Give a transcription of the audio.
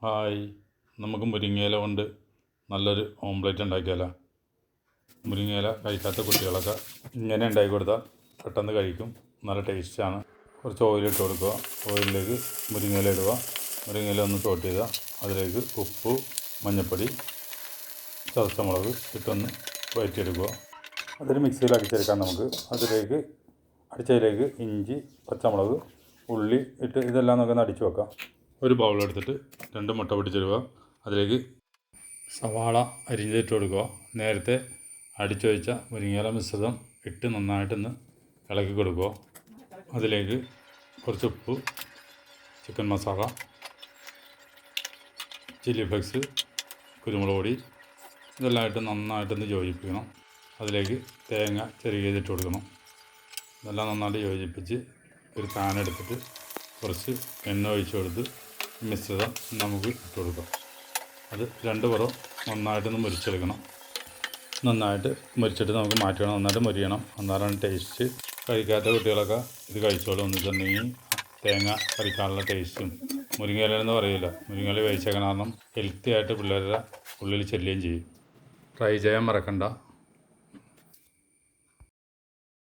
Hi, നമുക്ക് മുരിങ്ങയില കൊണ്ട് നല്ലൊരു ഓംലെറ്റ് ഉണ്ടാക്കിയാലോ? മുരിങ്ങയില കഴിക്കാത്ത കുട്ടികളൊക്കെ ഇങ്ങനെ ഉണ്ടാക്കി കൊടുത്താൽ പെട്ടെന്ന് കഴിക്കും. നല്ല ടേസ്റ്റാണ്. കുറച്ച് ഓയിലിട്ട് കൊടുക്കുക. ഓയിലിലേക്ക് മുരിങ്ങയില ഇടുക. മുരിങ്ങയില ഒന്ന് സോട്ട് ചെയ്യുക. അതിലേക്ക് ഉപ്പ്, മഞ്ഞൾപ്പൊടി, ചതച്ച മുളക് ഇട്ടൊന്ന് വഴറ്റിയെടുക്കുക. അതൊരു മിക്സിയിൽ അടിച്ചെടുക്കാം നമുക്ക്. അടിച്ചതിലേക്ക് ഇഞ്ചി, പച്ചമുളക്, ഉള്ളി ഇട്ട് ഇതെല്ലാം നമുക്കൊന്ന് അടിച്ചു വെക്കാം. ഒരു ബൗളെടുത്തിട്ട് 2 മുട്ട പൊട്ടിച്ചിടുക. അതിലേക്ക് സവാള അരിഞ്ഞിട്ട് കൊടുക്കുക. നേരത്തെ അടിച്ചു വെച്ച മുരിങ്ങയില മിശ്രിതം ഇട്ട് നന്നായിട്ടൊന്ന് ഇളക്കി കൊടുക്കുക. അതിലേക്ക് കുറച്ച് ഉപ്പ്, ചിക്കൻ മസാല, ചില്ലി ഫ്ലെക്സ്, കുരുമുളക് പൊടി ഇതെല്ലാം ഇട്ട് നന്നായിട്ടൊന്ന് യോജിപ്പിക്കണം. അതിലേക്ക് തേങ്ങ ചെറുകിയതിട്ട് കൊടുക്കണം. ഇതെല്ലാം നന്നായിട്ട് യോജിപ്പിച്ച് ഒരു പാൻ എടുത്തിട്ട് കുറച്ച് എണ്ണ ഒഴിച്ച് കൊടുത്ത് മിശ്രിതം നമുക്ക് ഇട്ട് കൊടുക്കാം. അത് 2 പുറം നന്നായിട്ടൊന്ന് മുരിച്ചെടുക്കണം. നന്നായിട്ട് മുരിച്ചിട്ട് നമുക്ക് മാറ്റണം. നന്നായിട്ട് മുരിയണം. അന്നേരമാണ് ടേസ്റ്റ്. കഴിക്കാത്ത കുട്ടികളൊക്കെ ഇത് കഴിച്ചോളും. എന്നിട്ടുണ്ടെങ്കിൽ തേങ്ങ കറിക്കാനുള്ള ടേസ്റ്റും മുരിങ്ങയിലെന്ന് പറയില്ല. മുരിങ്ങയില വേവിച്ചേക്കണം. കാരണം ഹെൽത്തി ആയിട്ട് പിള്ളേരുടെ ഉള്ളിൽ ചെല്ലുകയും ചെയ്യും. ട്രൈ ചെയ്യാൻ മറക്കണ്ട.